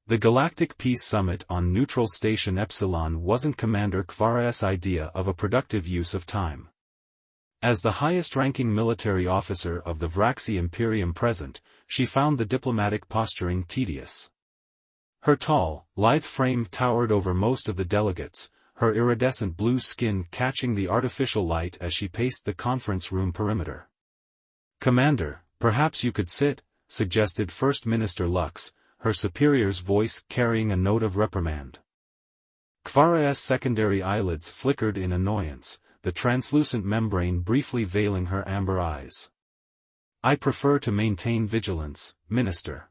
The Galactic Peace Summit on Neutral Station Epsilon wasn't Commander Kvara's idea of a productive use of time. As the highest-ranking military officer of the Vraxi Imperium present, she found the diplomatic posturing tedious. Her tall, lithe frame towered over most of the delegates, her iridescent blue skin catching the artificial light as she paced the conference room perimeter. "Commander, perhaps you could sit," suggested First Minister Lux, her superior's voice carrying a note of reprimand. Kvara's secondary eyelids flickered in annoyance, the translucent membrane briefly veiling her amber eyes. "I prefer to maintain vigilance, Minister."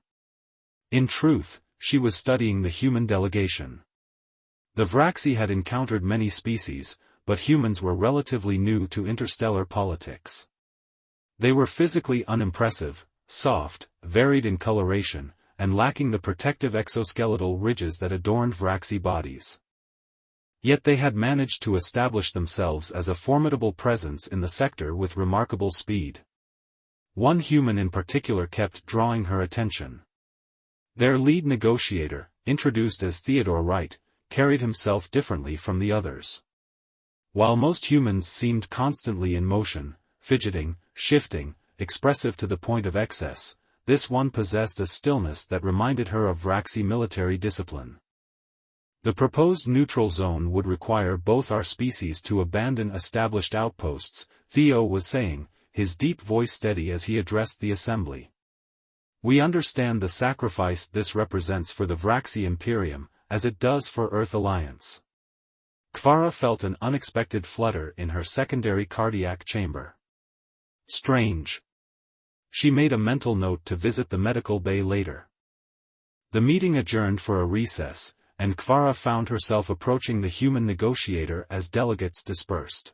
In truth, she was studying the human delegation. The Vraxi had encountered many species, but humans were relatively new to interstellar politics. They were physically unimpressive, soft, varied in coloration, and lacking the protective exoskeletal ridges that adorned Vraxi bodies. Yet they had managed to establish themselves as a formidable presence in the sector with remarkable speed. One human in particular kept drawing her attention. Their lead negotiator, introduced as Theodore Wright, carried himself differently from the others. While most humans seemed constantly in motion, fidgeting, shifting, expressive to the point of excess, this one possessed a stillness that reminded her of Vraxi military discipline. "The proposed neutral zone would require both our species to abandon established outposts," Theo was saying, his deep voice steady as he addressed the assembly. "We understand the sacrifice this represents for the Vraxi Imperium, as it does for Earth Alliance." Kvara felt an unexpected flutter in her secondary cardiac chamber. Strange. She made a mental note to visit the medical bay later. The meeting adjourned for a recess, and Kvara found herself approaching the human negotiator as delegates dispersed.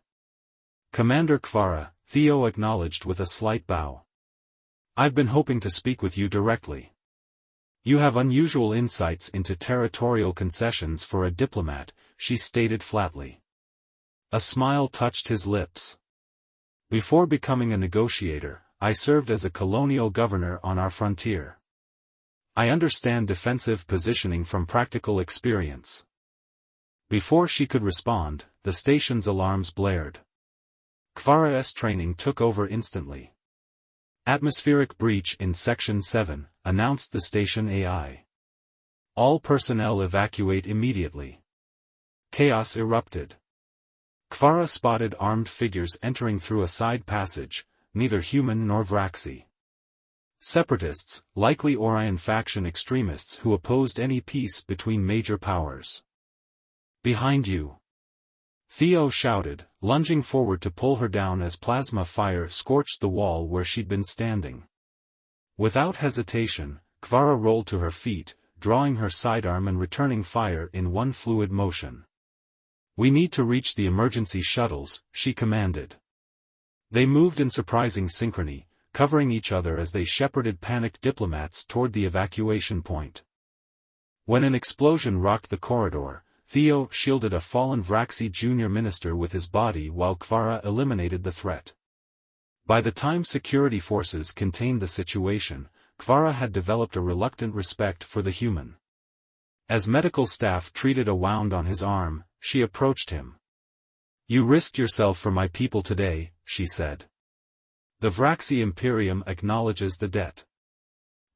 "Commander Kvara," Theo acknowledged with a slight bow. "I've been hoping to speak with you directly. You have unusual insights into territorial concessions for a diplomat," she stated flatly. A smile touched his lips. "Before becoming a negotiator, I served as a colonial governor on our frontier. I understand defensive positioning from practical experience." Before she could respond, the station's alarms blared. Kvara's training took over instantly. "Atmospheric breach in Section 7, announced the station AI. All personnel evacuate immediately." Chaos erupted. Kvara spotted armed figures entering through a side passage, neither human nor Vraxi. Separatists, likely Orion faction extremists who opposed any peace between major powers. "Behind you!" Theo shouted, lunging forward to pull her down as plasma fire scorched the wall where she'd been standing. Without hesitation, Kvara rolled to her feet, drawing her sidearm and returning fire in one fluid motion. "We need to reach the emergency shuttles," she commanded. They moved in surprising synchrony, covering each other as they shepherded panicked diplomats toward the evacuation point. When an explosion rocked the corridor, Theo shielded a fallen Vraxi junior minister with his body while Kvara eliminated the threat. By the time security forces contained the situation, Kvara had developed a reluctant respect for the human. As medical staff treated a wound on his arm, she approached him. "You risked yourself for my people today," she said. "The Vraxi Imperium acknowledges the debt."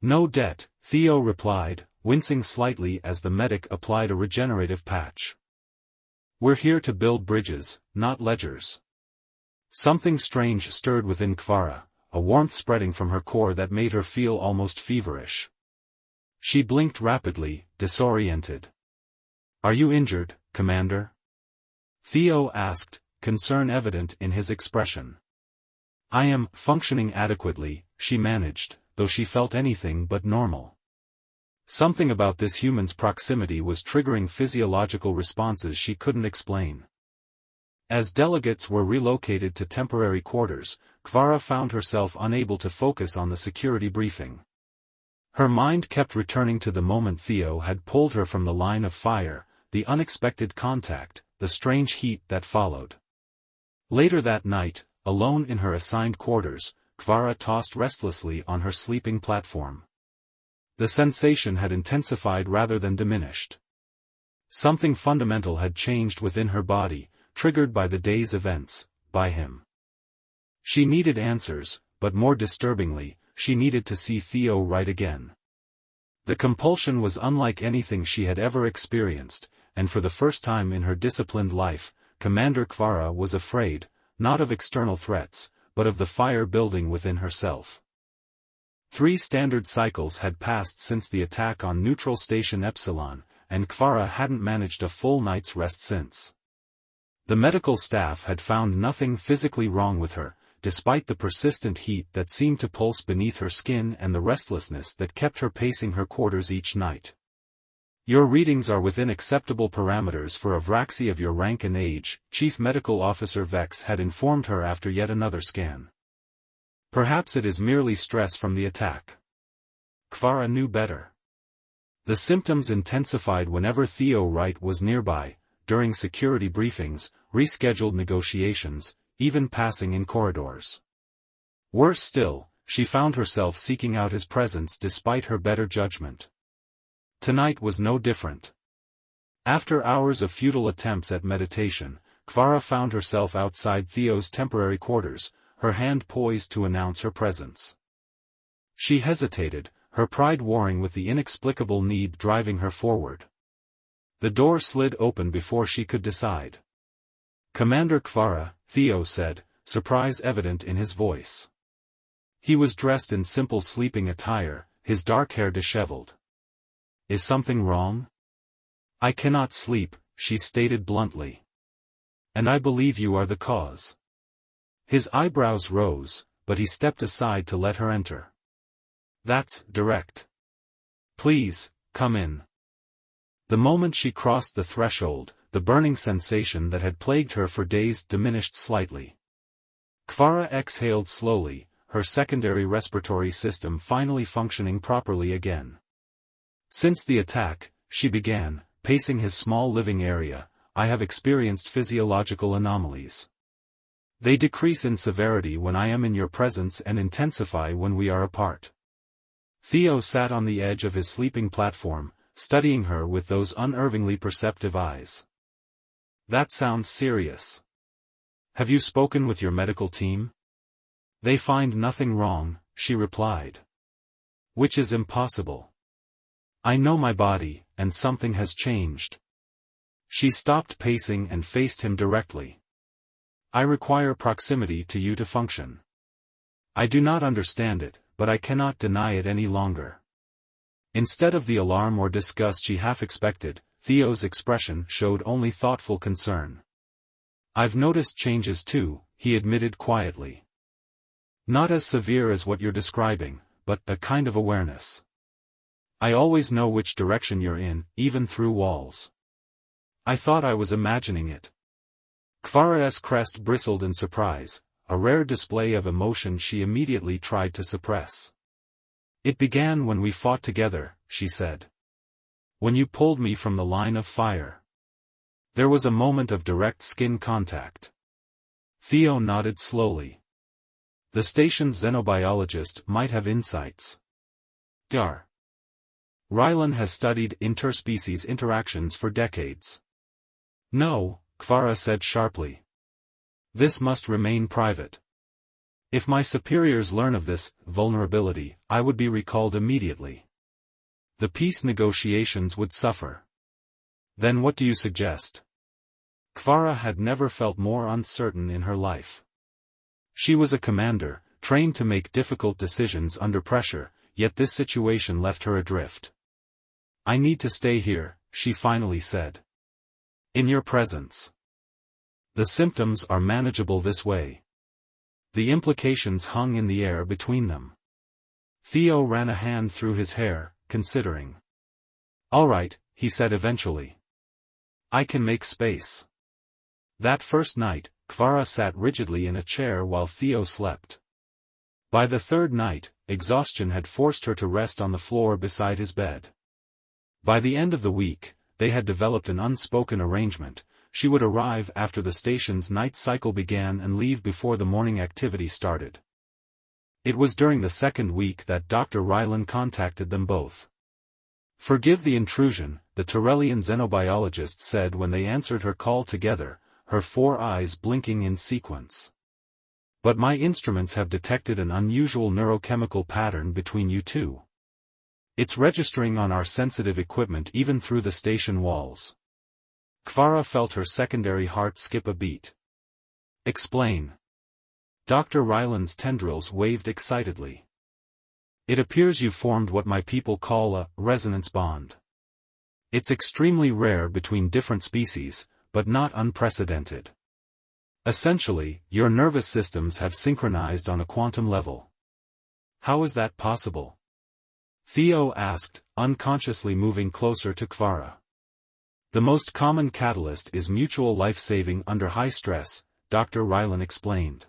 "No debt," Theo replied, wincing slightly as the medic applied a regenerative patch. "We're here to build bridges, not ledgers." Something strange stirred within Kvara, a warmth spreading from her core that made her feel almost feverish. She blinked rapidly, disoriented. "Are you injured, Commander?" Theo asked, concern evident in his expression. "I am functioning adequately," she managed, though she felt anything but normal. Something about this human's proximity was triggering physiological responses she couldn't explain. As delegates were relocated to temporary quarters, Kvara found herself unable to focus on the security briefing. Her mind kept returning to the moment Theo had pulled her from the line of fire, the unexpected contact, the strange heat that followed. Later that night, alone in her assigned quarters, Kvara tossed restlessly on her sleeping platform. The sensation had intensified rather than diminished. Something fundamental had changed within her body, triggered by the day's events, by him. She needed answers, but more disturbingly, she needed to see Theo right again. The compulsion was unlike anything she had ever experienced, and for the first time in her disciplined life, Commander Kvara was afraid, not of external threats, but of the fire building within herself. 3 standard cycles had passed since the attack on Neutral Station Epsilon, and Kvara hadn't managed a full night's rest since. The medical staff had found nothing physically wrong with her, despite the persistent heat that seemed to pulse beneath her skin and the restlessness that kept her pacing her quarters each night. "Your readings are within acceptable parameters for a Vraxi of your rank and age," Chief Medical Officer Vex had informed her after yet another scan. "Perhaps it is merely stress from the attack." Kvara knew better. The symptoms intensified whenever Theo Wright was nearby, during security briefings, rescheduled negotiations, even passing in corridors. Worse still, she found herself seeking out his presence despite her better judgment. Tonight was no different. After hours of futile attempts at meditation, Kvara found herself outside Theo's temporary quarters, her hand poised to announce her presence. She hesitated, her pride warring with the inexplicable need driving her forward. The door slid open before she could decide. "Commander Kvara," Theo said, surprise evident in his voice. He was dressed in simple sleeping attire, his dark hair disheveled. "Is something wrong?" "I cannot sleep," she stated bluntly. "And I believe you are the cause." His eyebrows rose, but he stepped aside to let her enter. "That's direct. Please, come in." The moment she crossed the threshold, the burning sensation that had plagued her for days diminished slightly. Kvara exhaled slowly, her secondary respiratory system finally functioning properly again. "Since the attack," she began, pacing his small living area, "I have experienced physiological anomalies. They decrease in severity when I am in your presence and intensify when we are apart." Theo sat on the edge of his sleeping platform, studying her with those unervingly perceptive eyes. "That sounds serious. Have you spoken with your medical team?" "They find nothing wrong," she replied. "Which is impossible. I know my body, and something has changed." She stopped pacing and faced him directly. "I require proximity to you to function. I do not understand it, but I cannot deny it any longer." Instead of the alarm or disgust she half expected, Theo's expression showed only thoughtful concern. "I've noticed changes too," he admitted quietly. "Not as severe as what you're describing, but a kind of awareness. I always know which direction you're in, even through walls." "I thought I was imagining it." Kvara's crest bristled in surprise, a rare display of emotion she immediately tried to suppress. "It began when we fought together," she said. "When you pulled me from the line of fire. There was a moment of direct skin contact." Theo nodded slowly. The station's xenobiologist might have insights. Dar. Rylan has studied interspecies interactions for decades. "No," Kvara said sharply. "This must remain private. If my superiors learn of this vulnerability, I would be recalled immediately. The peace negotiations would suffer." "Then what do you suggest?" Kvara had never felt more uncertain in her life. She was a commander, trained to make difficult decisions under pressure, yet this situation left her adrift. "I need to stay here," she finally said. "In your presence. The symptoms are manageable this way." The implications hung in the air between them. Theo ran a hand through his hair, considering. "All right," he said eventually. "I can make space." That first night, Kvara sat rigidly in a chair while Theo slept. By the third night, exhaustion had forced her to rest on the floor beside his bed. By the end of the week, they had developed an unspoken arrangement. She would arrive after the station's night cycle began and leave before the morning activity started. It was during the second week that Dr. Rylan contacted them both. "Forgive the intrusion," the Torellian xenobiologist said when they answered her call together, her 4 eyes blinking in sequence. "But my instruments have detected an unusual neurochemical pattern between you two. It's registering on our sensitive equipment even through the station walls." Kfara felt her secondary heart skip a beat. "Explain." Dr. Ryland's tendrils waved excitedly. "It appears you formed what my people call a resonance bond. It's extremely rare between different species, but not unprecedented. Essentially, your nervous systems have synchronized on a quantum level." "How is that possible?" Theo asked, unconsciously moving closer to Kfara. "The most common catalyst is mutual life-saving under high stress," Dr. Rylan explained.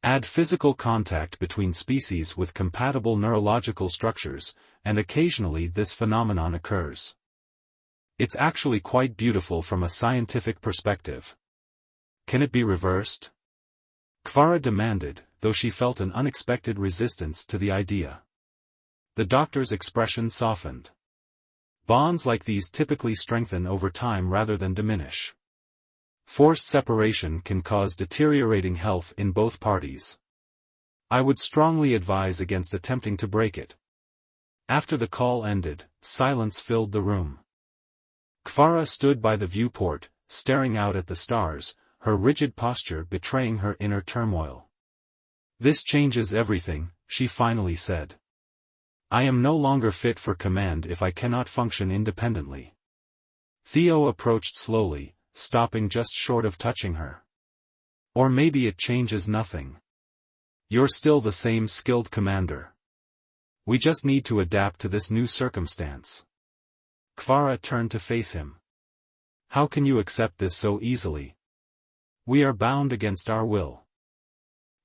"Add physical contact between species with compatible neurological structures, and occasionally this phenomenon occurs. It's actually quite beautiful from a scientific perspective." "Can it be reversed?" Kfara demanded, though she felt an unexpected resistance to the idea. The doctor's expression softened. "Bonds like these typically strengthen over time rather than diminish. Forced separation can cause deteriorating health in both parties. I would strongly advise against attempting to break it." After the call ended, silence filled the room. Kfara stood by the viewport, staring out at the stars, her rigid posture betraying her inner turmoil. "This changes everything," she finally said. "I am no longer fit for command if I cannot function independently." Theo approached slowly, stopping just short of touching her. "Or maybe it changes nothing. You're still the same skilled commander. We just need to adapt to this new circumstance." Kfara turned to face him. "How can you accept this so easily? We are bound against our will."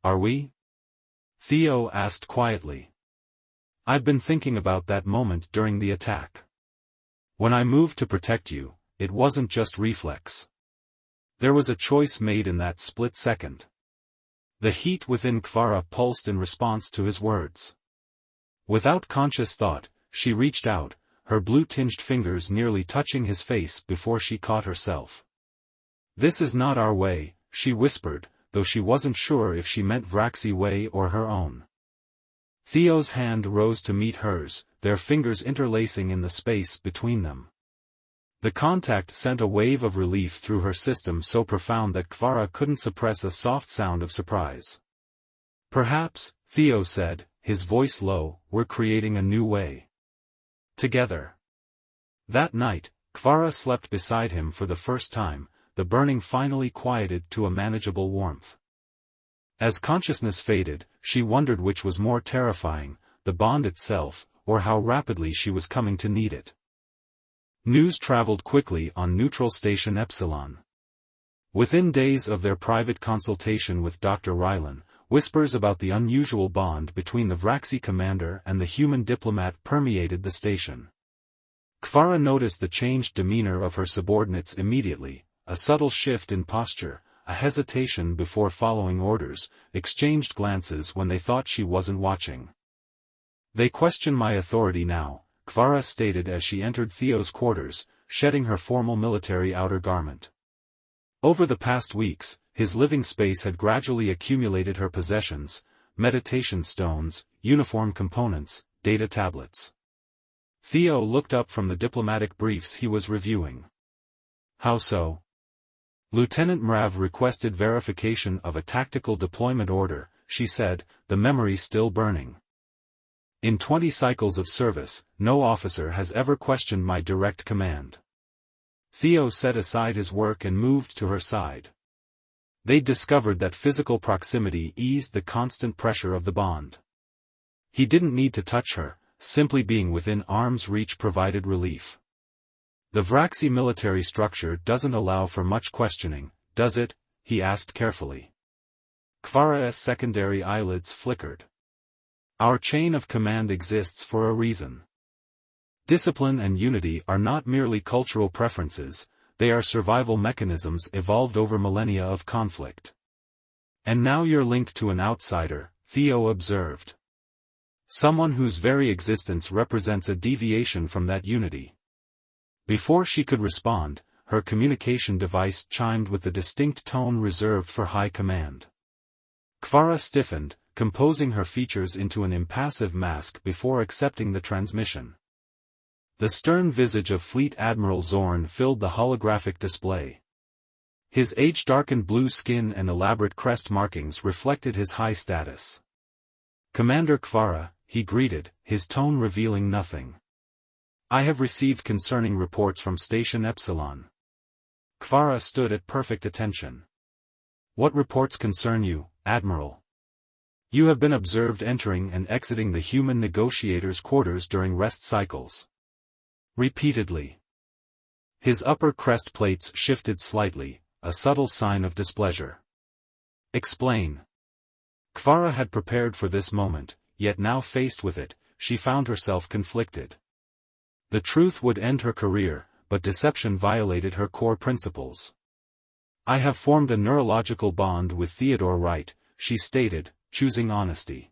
"Are we?" Theo asked quietly. "I've been thinking about that moment during the attack. When I moved to protect you, it wasn't just reflex. There was a choice made in that split second." The heat within Kfara pulsed in response to his words. Without conscious thought, she reached out, her blue-tinged fingers nearly touching his face before she caught herself. "This is not our way," she whispered, though she wasn't sure if she meant Vraxi way or her own. Theo's hand rose to meet hers, their fingers interlacing in the space between them. The contact sent a wave of relief through her system so profound that Kfara couldn't suppress a soft sound of surprise. "Perhaps," Theo said, his voice low, "we're creating a new way. Together." That night, Kfara slept beside him for the first time, the burning finally quieted to a manageable warmth. As consciousness faded, she wondered which was more terrifying, the bond itself, or how rapidly she was coming to need it. News traveled quickly on Neutral Station Epsilon. Within days of their private consultation with Dr. Rylan, whispers about the unusual bond between the Vraxi commander and the human diplomat permeated the station. Kfara noticed the changed demeanor of her subordinates immediately, a subtle shift in posture, a hesitation before following orders, exchanged glances when they thought she wasn't watching. "They question my authority now," Kfara stated as she entered Theo's quarters, shedding her formal military outer garment. Over the past weeks, his living space had gradually accumulated her possessions: meditation stones, uniform components, data tablets. Theo looked up from the diplomatic briefs he was reviewing. "How so?" "Lieutenant Mrav requested verification of a tactical deployment order," she said, the memory still burning. "In 20 cycles of service, no officer has ever questioned my direct command." Theo set aside his work and moved to her side. They'd discovered that physical proximity eased the constant pressure of the bond. He didn't need to touch her, simply being within arm's reach provided relief. "The Vraxi military structure doesn't allow for much questioning, does it?" he asked carefully. Kfara's secondary eyelids flickered. "Our chain of command exists for a reason. Discipline and unity are not merely cultural preferences, they are survival mechanisms evolved over millennia of conflict. And now you're linked to an outsider," Theo observed. Someone whose very existence represents a deviation from that unity. Before she could respond, her communication device chimed with the distinct tone reserved for high command. Kfara stiffened, composing her features into an impassive mask before accepting the transmission. The stern visage of Fleet Admiral Zorn filled the holographic display. His age-darkened blue skin and elaborate crest markings reflected his high status. "Commander Kfara," he greeted, his tone revealing nothing. "I have received concerning reports from Station Epsilon." Kfara stood at perfect attention. "What reports concern you, Admiral?" "You have been observed entering and exiting the human negotiators' quarters during rest cycles." Repeatedly. His upper crest plates shifted slightly, a subtle sign of displeasure. "Explain." Kfara had prepared for this moment, yet now faced with it, she found herself conflicted. The truth would end her career, but deception violated her core principles. "I have formed a neurological bond with Theodore Wright," she stated, choosing honesty.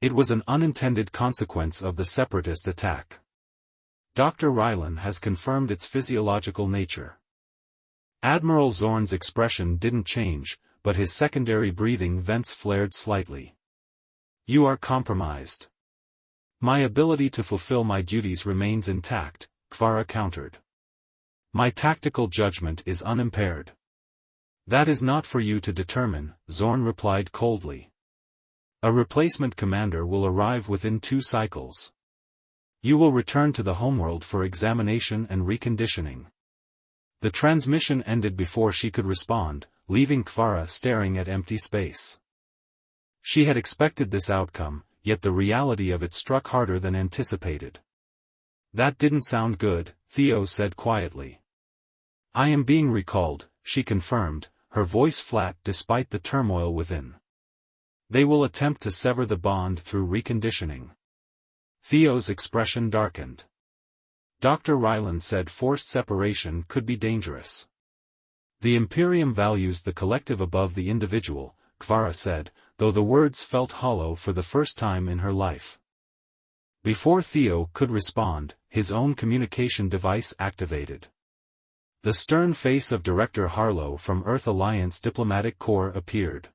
It was an unintended consequence of the separatist attack. Dr. Rylan has confirmed its physiological nature. Admiral Zorn's expression didn't change, but his secondary breathing vents flared slightly. "You are compromised." "My ability to fulfill my duties remains intact," Kfara countered. "My tactical judgment is unimpaired." "That is not for you to determine," Zorn replied coldly. "A replacement commander will arrive within 2 cycles. You will return to the homeworld for examination and reconditioning." The transmission ended before she could respond, leaving Kfara staring at empty space. She had expected this outcome, yet the reality of it struck harder than anticipated. "That didn't sound good," Theo said quietly. "I am being recalled," she confirmed, her voice flat despite the turmoil within. "They will attempt to sever the bond through reconditioning." Theo's expression darkened. Dr. Ryland said forced separation could be dangerous. "The Imperium values the collective above the individual," Kfara said, though the words felt hollow for the first time in her life. Before Theo could respond, his own communication device activated. The stern face of Director Harlow from Earth Alliance Diplomatic Corps appeared.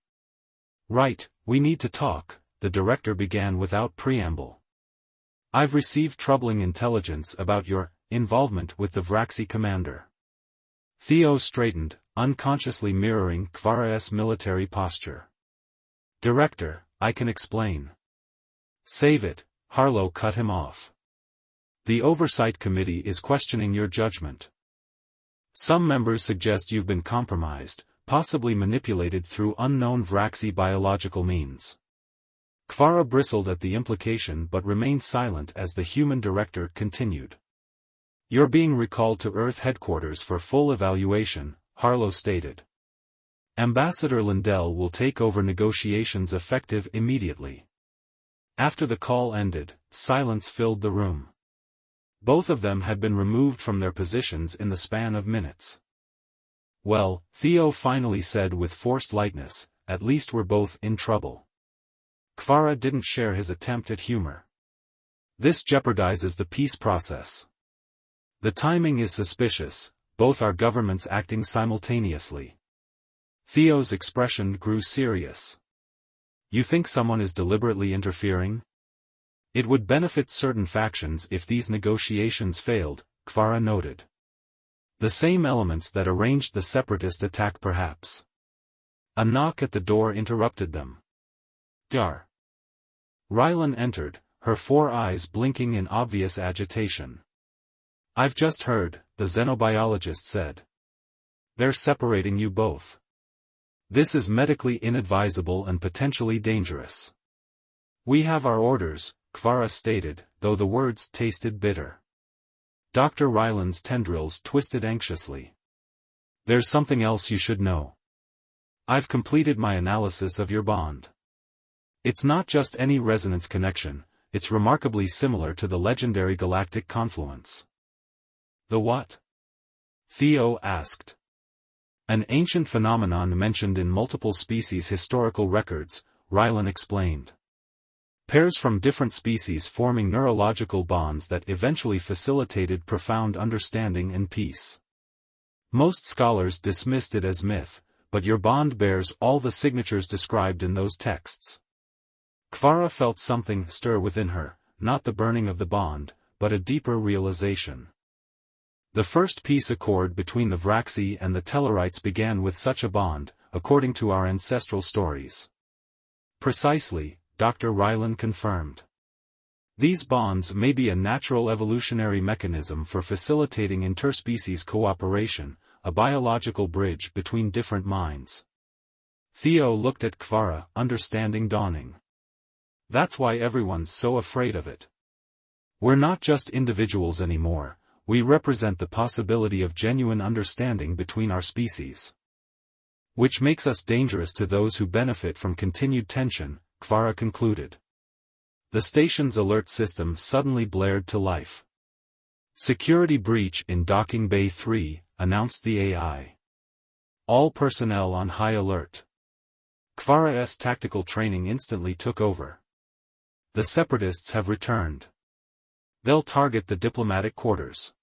"Right, we need to talk," the director began without preamble. "I've received troubling intelligence about your involvement with the Vraxi commander." Theo straightened, unconsciously mirroring Kfara's military posture. "Director, I can explain." "Save it," Harlow cut him off. "The Oversight Committee is questioning your judgment. Some members suggest you've been compromised, possibly manipulated through unknown Vraxi biological means." Kfara bristled at the implication but remained silent as the human director continued. "You're being recalled to Earth headquarters for full evaluation," Harlow stated. "Ambassador Lindell will take over negotiations effective immediately." After the call ended, silence filled the room. Both of them had been removed from their positions in the span of minutes. "Well," Theo finally said with forced lightness, "at least we're both in trouble." Kfara didn't share his attempt at humor. "This jeopardizes the peace process. The timing is suspicious, both our governments acting simultaneously." Theo's expression grew serious. "You think someone is deliberately interfering?" "It would benefit certain factions if these negotiations failed," Kfara noted. "The same elements that arranged the separatist attack perhaps." A knock at the door interrupted them. Dar. Rylan entered, her 4 eyes blinking in obvious agitation. "I've just heard," the xenobiologist said. "They're separating you both. This is medically inadvisable and potentially dangerous." "We have our orders," Kfara stated, though the words tasted bitter. Dr. Ryland's tendrils twisted anxiously. "There's something else you should know. I've completed my analysis of your bond. It's not just any resonance connection, it's remarkably similar to the legendary galactic confluence." "The what?" Theo asked. "An ancient phenomenon mentioned in multiple species historical records, Rylan explained. Pairs from different species forming neurological bonds that eventually facilitated profound understanding and peace. Most scholars dismissed it as myth, but your bond bears all the signatures described in those texts. Kvara felt something stir within her, not the burning of the bond, but a deeper realization. The first peace accord between the Vraxi and the Tellarites began with such a bond, according to our ancestral stories. Precisely, Dr. Rylan confirmed. These bonds may be a natural evolutionary mechanism for facilitating interspecies cooperation, a biological bridge between different minds. Theo looked at Kvara, understanding dawning. That's why everyone's so afraid of it. We're not just individuals anymore, we represent the possibility of genuine understanding between our species. Which makes us dangerous to those who benefit from continued tension, Kvara concluded. The station's alert system suddenly blared to life. Security breach in Docking Bay 3, announced the AI. All personnel on high alert. Kvara's tactical training instantly took over. The Separatists have returned. They'll target the diplomatic quarters.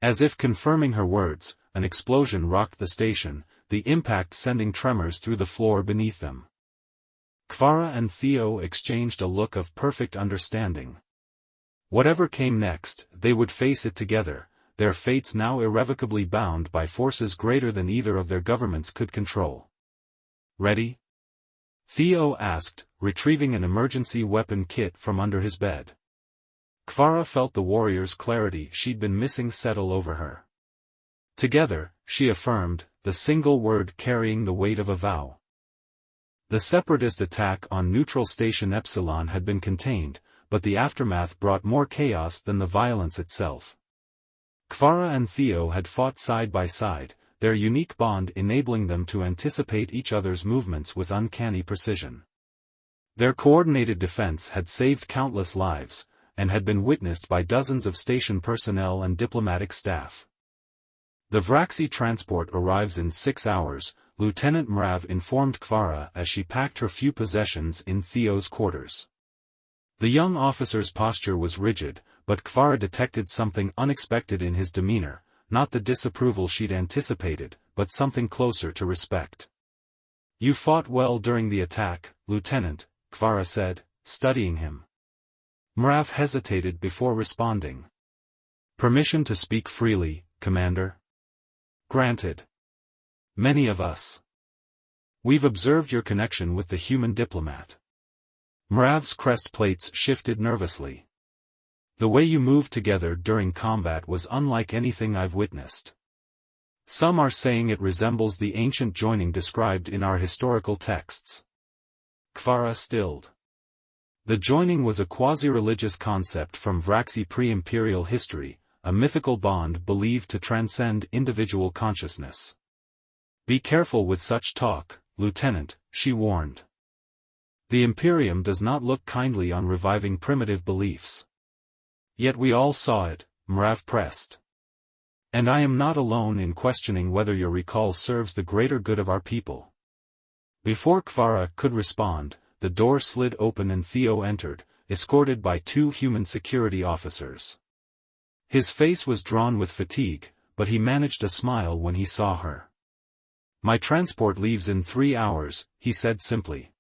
As if confirming her words, an explosion rocked the station, the impact sending tremors through the floor beneath them. Kvara and Theo exchanged a look of perfect understanding. Whatever came next, they would face it together, their fates now irrevocably bound by forces greater than either of their governments could control. Ready? Theo asked, retrieving an emergency weapon kit from under his bed. Kvara felt the warrior's clarity she'd been missing settle over her. Together, she affirmed, the single word carrying the weight of a vow. The Separatist attack on Neutral Station Epsilon had been contained, but the aftermath brought more chaos than the violence itself. Kvara and Theo had fought side by side, their unique bond enabling them to anticipate each other's movements with uncanny precision. Their coordinated defense had saved countless lives, and had been witnessed by dozens of station personnel and diplomatic staff. The Vraxi transport arrives in 6 hours, Lieutenant Mrav informed Kvara as she packed her few possessions in Theo's quarters. The young officer's posture was rigid, but Kvara detected something unexpected in his demeanor, not the disapproval she'd anticipated, but something closer to respect. You fought well during the attack, Lieutenant, Kvara said, studying him. Mrav hesitated before responding. Permission to speak freely, Commander? Granted. Many of us. We've observed your connection with the human diplomat. Mrav's crest plates shifted nervously. The way you moved together during combat was unlike anything I've witnessed. Some are saying it resembles the ancient joining described in our historical texts. Kvara stilled. The joining was a quasi-religious concept from Vraxi pre-imperial history, a mythical bond believed to transcend individual consciousness. Be careful with such talk, Lieutenant, she warned. The Imperium does not look kindly on reviving primitive beliefs. Yet we all saw it, Mrav pressed. And I am not alone in questioning whether your recall serves the greater good of our people. Before Kvara could respond, the door slid open and Theo entered, escorted by 2 human security officers. His face was drawn with fatigue, but he managed a smile when he saw her. My transport leaves in 3 hours, he said simply.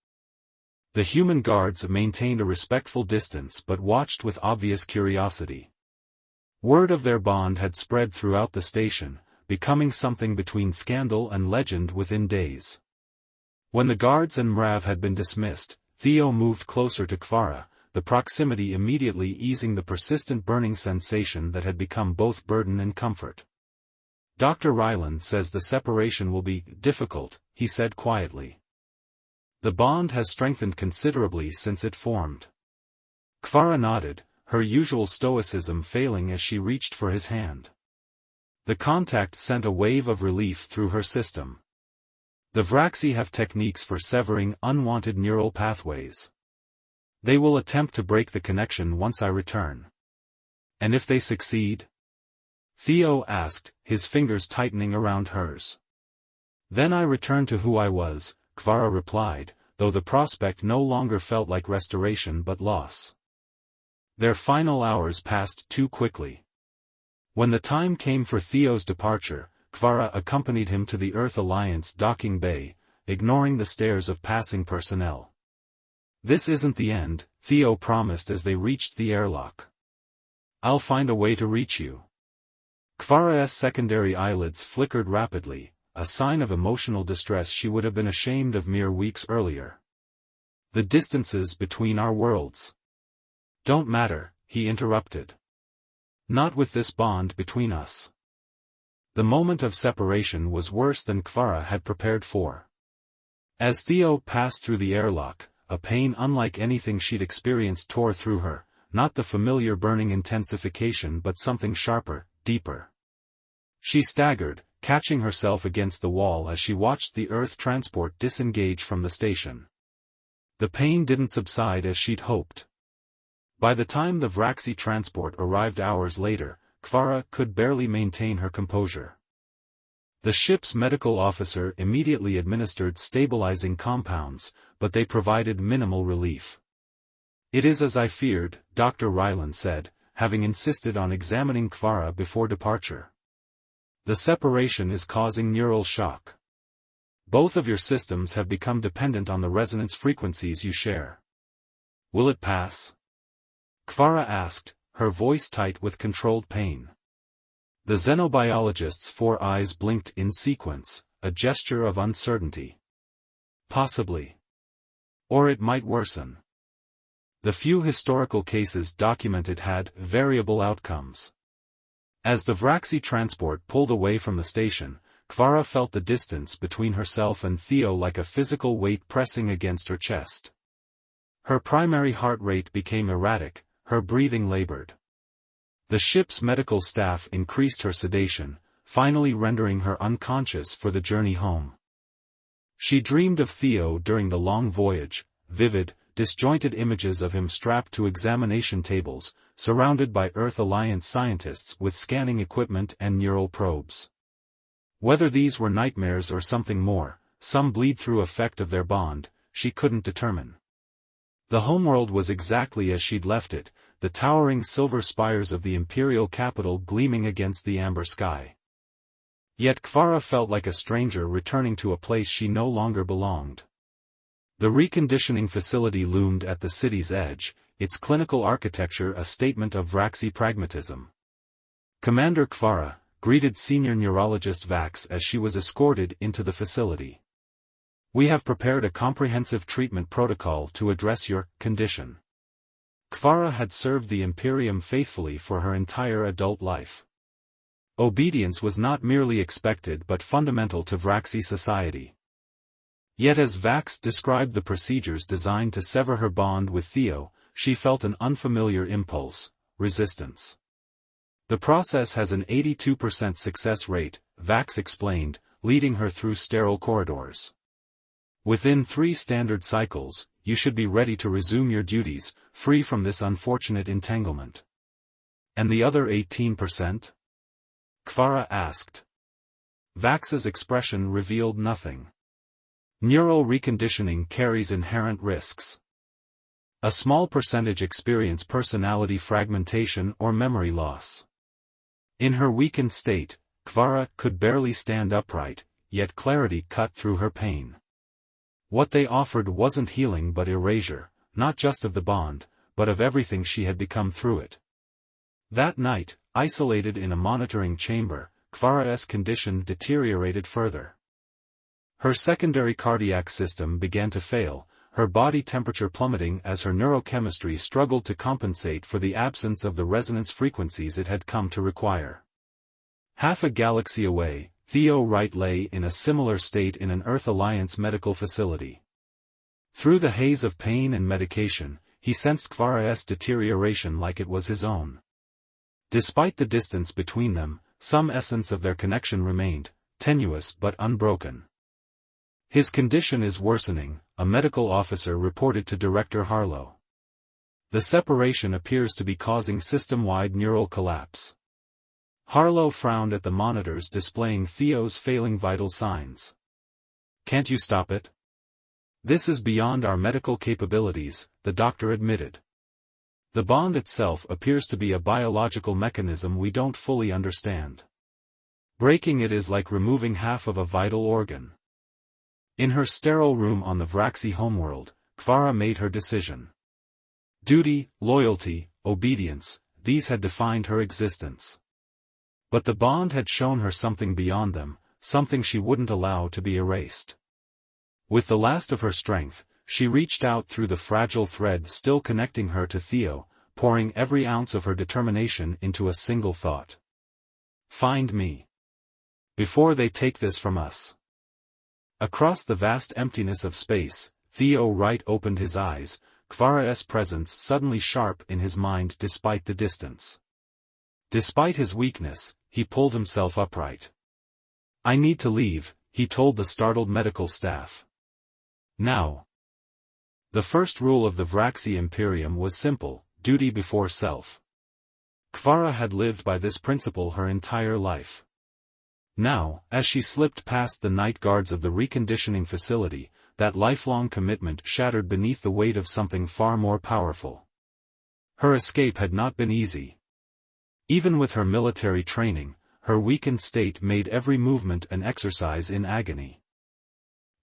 The human guards maintained a respectful distance but watched with obvious curiosity. Word of their bond had spread throughout the station, becoming something between scandal and legend within days. When the guards and Mrav had been dismissed, Theo moved closer to Kvara, the proximity immediately easing the persistent burning sensation that had become both burden and comfort. Dr. Ryland says the separation will be difficult, he said quietly. The bond has strengthened considerably since it formed. Kvara nodded, her usual stoicism failing as she reached for his hand. The contact sent a wave of relief through her system. The Vraxi have techniques for severing unwanted neural pathways. They will attempt to break the connection once I return. And if they succeed? Theo asked, his fingers tightening around hers. Then I return to who I was, Kvara replied, though the prospect no longer felt like restoration but loss. Their final hours passed too quickly. When the time came for Theo's departure, Kvara accompanied him to the Earth Alliance docking bay, ignoring the stares of passing personnel. "This isn't the end," Theo promised as they reached the airlock. "I'll find a way to reach you." Kvara's secondary eyelids flickered rapidly, a sign of emotional distress she would have been ashamed of mere weeks earlier. "The distances between our worlds don't matter," he interrupted. "Not with this bond between us." The moment of separation was worse than Kvara had prepared for. As Theo passed through the airlock, a pain unlike anything she'd experienced tore through her, not the familiar burning intensification but something sharper, deeper. She staggered, catching herself against the wall as she watched the Earth transport disengage from the station. The pain didn't subside as she'd hoped. By the time the Vraxi transport arrived hours later, Kvara could barely maintain her composure. The ship's medical officer immediately administered stabilizing compounds, but they provided minimal relief. "It is as I feared," Dr. Ryland said, having insisted on examining Kvara before departure. "The separation is causing neural shock. Both of your systems have become dependent on the resonance frequencies you share. Will it pass?" Kvara asked, her voice tight with controlled pain. The xenobiologist's 4 eyes blinked in sequence, a gesture of uncertainty. "Possibly. Or it might worsen." The few historical cases documented had variable outcomes. As the Vraxi transport pulled away from the station, Kvara felt the distance between herself and Theo like a physical weight pressing against her chest. Her primary heart rate became erratic, her breathing labored. The ship's medical staff increased her sedation, finally rendering her unconscious for the journey home. She dreamed of Theo during the long voyage, vivid, disjointed images of him strapped to examination tables, surrounded by Earth Alliance scientists with scanning equipment and neural probes. Whether these were nightmares or something more, some bleed-through effect of their bond, she couldn't determine. The homeworld was exactly as she'd left it, the towering silver spires of the imperial capital gleaming against the amber sky. Yet Kvara felt like a stranger returning to a place she no longer belonged. The reconditioning facility loomed at the city's edge, its clinical architecture a statement of Vraxi pragmatism. Commander Kvara greeted senior neurologist Vax as she was escorted into the facility. "We have prepared a comprehensive treatment protocol to address your condition." Kvara had served the Imperium faithfully for her entire adult life. Obedience was not merely expected but fundamental to Vraxi society. Yet as Vax described the procedures designed to sever her bond with Theo, she felt an unfamiliar impulse: resistance. "The process has an 82% success rate," Vax explained, leading her through sterile corridors. "Within 3 standard cycles, you should be ready to resume your duties, free from this unfortunate entanglement." "And the other 18%? Kvara asked. Vax's expression revealed nothing. Neural reconditioning carries inherent risks. A small percentage experience personality fragmentation or memory loss. In her weakened state, Kvara could barely stand upright, yet clarity cut through her pain. What they offered wasn't healing but erasure, not just of the bond, but of everything she had become through it. That night, isolated in a monitoring chamber, Kvara's condition deteriorated further. Her secondary cardiac system began to fail, her body temperature plummeting as her neurochemistry struggled to compensate for the absence of the resonance frequencies it had come to require. Half a galaxy away, Theo Wright lay in a similar state in an Earth Alliance medical facility. Through the haze of pain and medication, he sensed Kvara's deterioration like it was his own. Despite the distance between them, some essence of their connection remained, tenuous but unbroken. "His condition is worsening," a medical officer reported to Director Harlow. "The separation appears to be causing system-wide neural collapse." Harlow frowned at the monitors displaying Theo's failing vital signs. "Can't you stop it?" This is beyond our medical capabilities, the doctor admitted. The bond itself appears to be a biological mechanism we don't fully understand. Breaking it is like removing half of a vital organ. In her sterile room on the Vraxi homeworld, Kfara made her decision. Duty, loyalty, obedience, these had defined her existence. But the bond had shown her something beyond them, something she wouldn't allow to be erased. With the last of her strength, she reached out through the fragile thread still connecting her to Theo, pouring every ounce of her determination into a single thought. Find me. Before they take this from us. Across the vast emptiness of space, Theo Wright opened his eyes, Kfara's presence suddenly sharp in his mind despite the distance. Despite his weakness, he pulled himself upright. I need to leave, he told the startled medical staff. Now. The first rule of the Vraxi Imperium was simple, duty before self. Kfara had lived by this principle her entire life. Now, as she slipped past the night guards of the reconditioning facility, that lifelong commitment shattered beneath the weight of something far more powerful. Her escape had not been easy. Even with her military training, her weakened state made every movement an exercise in agony.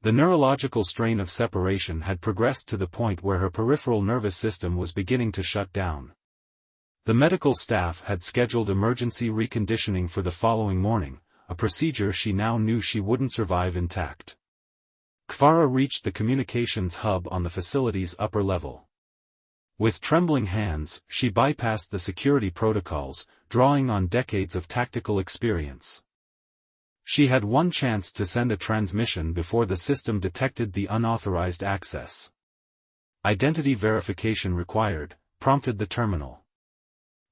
The neurological strain of separation had progressed to the point where her peripheral nervous system was beginning to shut down. The medical staff had scheduled emergency reconditioning for the following morning, a procedure she now knew she wouldn't survive intact. Kfara reached the communications hub on the facility's upper level. With trembling hands, she bypassed the security protocols, drawing on decades of tactical experience. She had one chance to send a transmission before the system detected the unauthorized access. Identity verification required, prompted the terminal.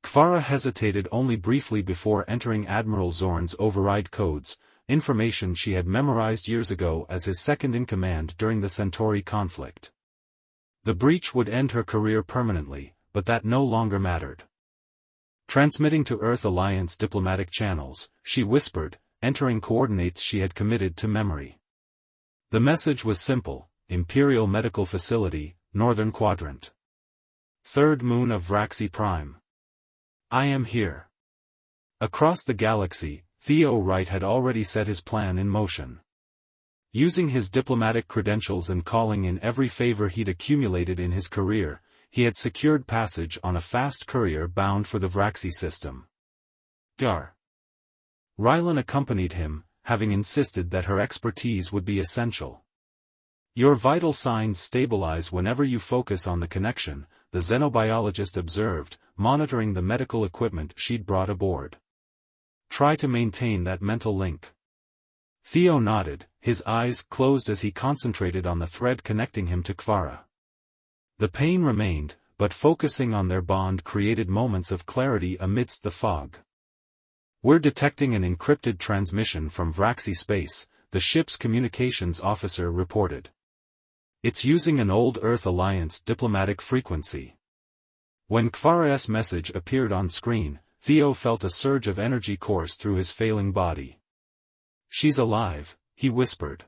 Kfara hesitated only briefly before entering Admiral Zorn's override codes, information she had memorized years ago as his second-in-command during the Centauri conflict. The breach would end her career permanently, but that no longer mattered. Transmitting to Earth Alliance diplomatic channels, she whispered, entering coordinates she had committed to memory. The message was simple: Imperial Medical Facility, Northern Quadrant. Third moon of Vraxi Prime. I am here. Across the galaxy, Theo Wright had already set his plan in motion. Using his diplomatic credentials and calling in every favor he'd accumulated in his career, he had secured passage on a fast courier bound for the Vraxi system. Dar. Rylan accompanied him, having insisted that her expertise would be essential. Your vital signs stabilize whenever you focus on the connection, the xenobiologist observed, monitoring the medical equipment she'd brought aboard. Try to maintain that mental link. Theo nodded, his eyes closed as he concentrated on the thread connecting him to Kfara. The pain remained, but focusing on their bond created moments of clarity amidst the fog. We're detecting an encrypted transmission from Vraxi space, the ship's communications officer reported. It's using an old Earth Alliance diplomatic frequency. When Kfara's message appeared on screen, Theo felt a surge of energy course through his failing body. She's alive, he whispered.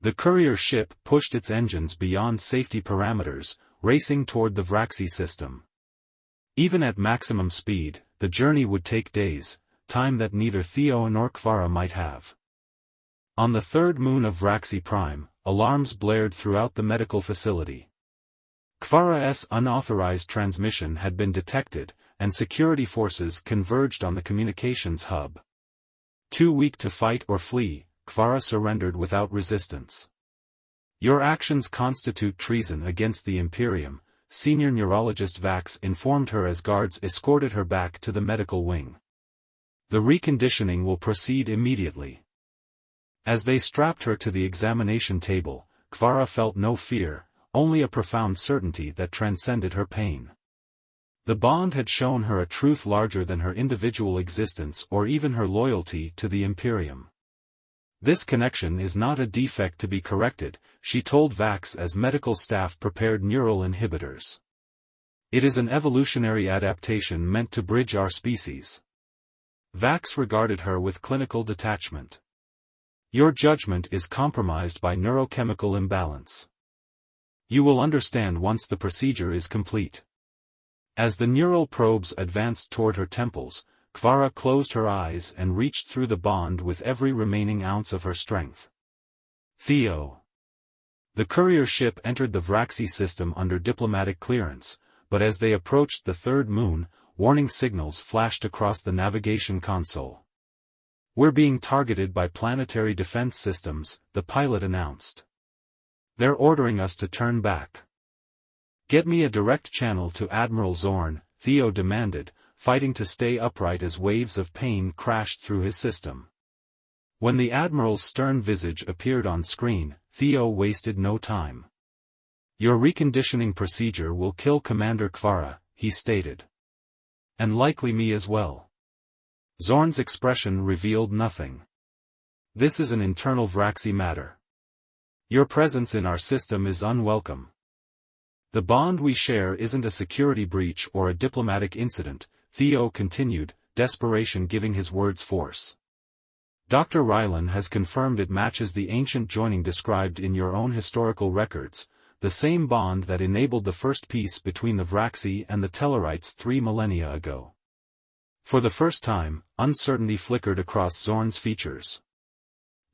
The courier ship pushed its engines beyond safety parameters, racing toward the Vraxi system. Even at maximum speed, the journey would take days, time that neither Theo nor Kfara might have. On the third moon of Vraxi Prime, alarms blared throughout the medical facility. Kfara's unauthorized transmission had been detected, and security forces converged on the communications hub. Too weak to fight or flee, Kfara surrendered without resistance. Your actions constitute treason against the Imperium, senior neurologist Vax informed her as guards escorted her back to the medical wing. The reconditioning will proceed immediately. As they strapped her to the examination table, Kfara felt no fear, only a profound certainty that transcended her pain. The bond had shown her a truth larger than her individual existence or even her loyalty to the Imperium. This connection is not a defect to be corrected, she told Vax as medical staff prepared neural inhibitors. It is an evolutionary adaptation meant to bridge our species. Vax regarded her with clinical detachment. Your judgment is compromised by neurochemical imbalance. You will understand once the procedure is complete. As the neural probes advanced toward her temples, K'vara closed her eyes and reached through the bond with every remaining ounce of her strength. Theo. The courier ship entered the Vraxi system under diplomatic clearance, but as they approached the third moon, warning signals flashed across the navigation console. "We're being targeted by planetary defense systems," the pilot announced. "They're ordering us to turn back." "Get me a direct channel to Admiral Zorn," Theo demanded, fighting to stay upright as waves of pain crashed through his system. When the Admiral's stern visage appeared on screen, Theo wasted no time. "Your reconditioning procedure will kill Commander K'vara," he stated. "And likely me as well." Zorn's expression revealed nothing. "This is an internal Vraxi matter. Your presence in our system is unwelcome. The bond we share isn't a security breach or a diplomatic incident," Theo continued, desperation giving his words force. "Dr. Rylan has confirmed it matches the ancient joining described in your own historical records, the same bond that enabled the first peace between the Vraxi and the Tellarites 3 millennia ago." For the first time, uncertainty flickered across Zorn's features.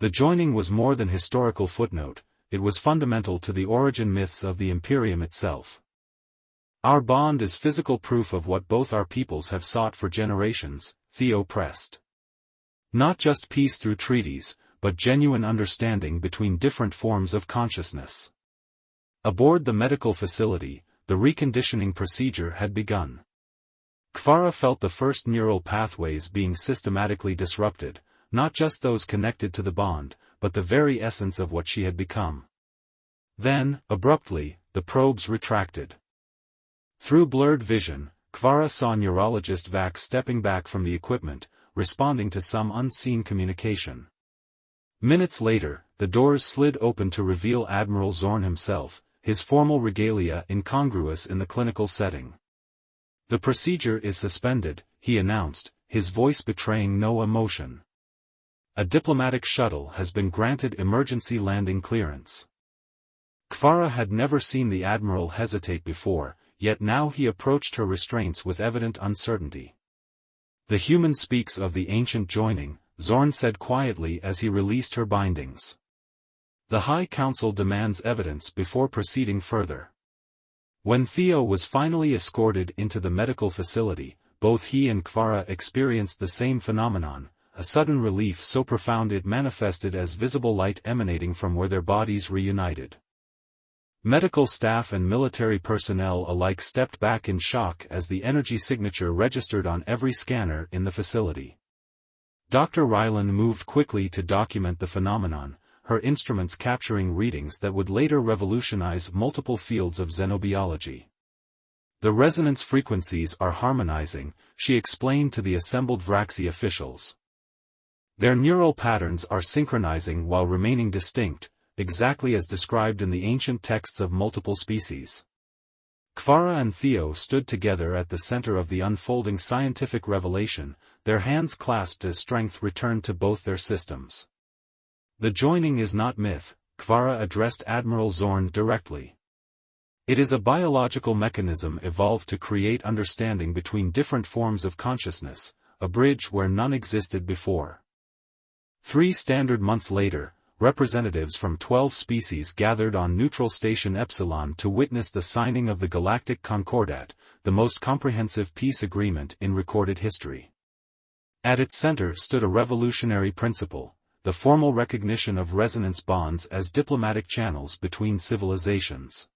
The joining was more than historical footnote, it was fundamental to the origin myths of the Imperium itself. "Our bond is physical proof of what both our peoples have sought for generations," Theo pressed. "Not just peace through treaties, but genuine understanding between different forms of consciousness." Aboard the medical facility, the reconditioning procedure had begun. K'vara felt the first neural pathways being systematically disrupted, not just those connected to the bond, but the very essence of what she had become. Then, abruptly, the probes retracted. Through blurred vision, K'vara saw neurologist Vax stepping back from the equipment, responding to some unseen communication. Minutes later, the doors slid open to reveal Admiral Zorn himself, his formal regalia incongruous in the clinical setting. "The procedure is suspended," he announced, his voice betraying no emotion. "A diplomatic shuttle has been granted emergency landing clearance." K'vara had never seen the Admiral hesitate before, yet now he approached her restraints with evident uncertainty. "The human speaks of the ancient joining," Zorn said quietly as he released her bindings. "The High Council demands evidence before proceeding further." When Theo was finally escorted into the medical facility, both he and K'vara experienced the same phenomenon, a sudden relief so profound it manifested as visible light emanating from where their bodies reunited. Medical staff and military personnel alike stepped back in shock as the energy signature registered on every scanner in the facility. Dr. Rylan moved quickly to document the phenomenon, her instruments capturing readings that would later revolutionize multiple fields of xenobiology. "The resonance frequencies are harmonizing," she explained to the assembled Vraxi officials. "Their neural patterns are synchronizing while remaining distinct, exactly as described in the ancient texts of multiple species." K'vara and Theo stood together at the center of the unfolding scientific revelation, their hands clasped as strength returned to both their systems. "The joining is not myth," K'vara addressed Admiral Zorn directly. "It is a biological mechanism evolved to create understanding between different forms of consciousness, a bridge where none existed before." 3 standard months later, representatives from 12 species gathered on Neutral Station Epsilon to witness the signing of the Galactic Concordat, the most comprehensive peace agreement in recorded history. At its center stood a revolutionary principle: the formal recognition of resonance bonds as diplomatic channels between civilizations.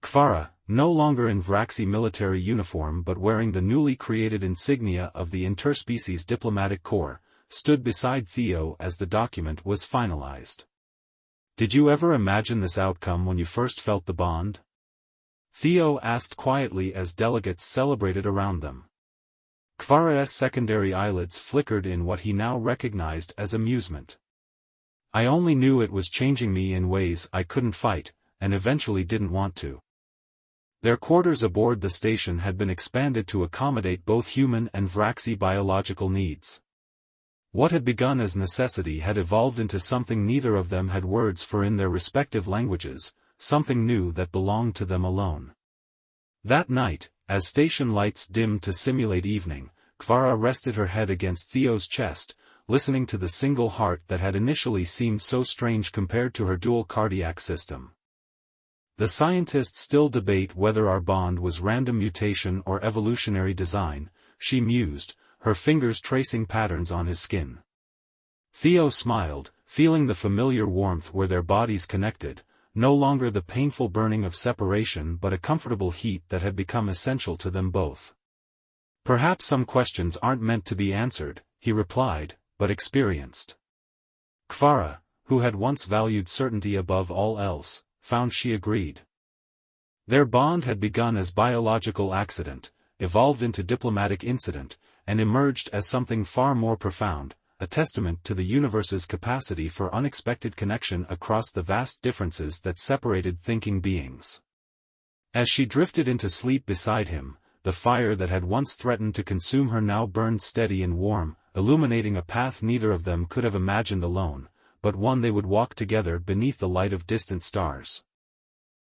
K'vara, no longer in Vraxi military uniform but wearing the newly created insignia of the Interspecies Diplomatic Corps, stood beside Theo as the document was finalized. "Did you ever imagine this outcome when you first felt the bond?" Theo asked quietly as delegates celebrated around them. K'vara's secondary eyelids flickered in what he now recognized as amusement. "I only knew it was changing me in ways I couldn't fight, and eventually didn't want to." Their quarters aboard the station had been expanded to accommodate both human and Vraxi biological needs. What had begun as necessity had evolved into something neither of them had words for in their respective languages, something new that belonged to them alone. That night, as station lights dimmed to simulate evening, Kfara rested her head against Theo's chest, listening to the single heart that had initially seemed so strange compared to her dual cardiac system. The scientists still debate whether our bond was random mutation or evolutionary design, she mused, her fingers tracing patterns on his skin. Theo smiled, feeling the familiar warmth where their bodies connected, no longer the painful burning of separation but a comfortable heat that had become essential to them both. Perhaps some questions aren't meant to be answered, he replied, but experienced. Kfara, who had once valued certainty above all else, found she agreed. Their bond had begun as biological accident, evolved into diplomatic incident, and emerged as something far more profound, a testament to the universe's capacity for unexpected connection across the vast differences that separated thinking beings. As she drifted into sleep beside him, the fire that had once threatened to consume her now burned steady and warm, illuminating a path neither of them could have imagined alone, but one they would walk together beneath the light of distant stars.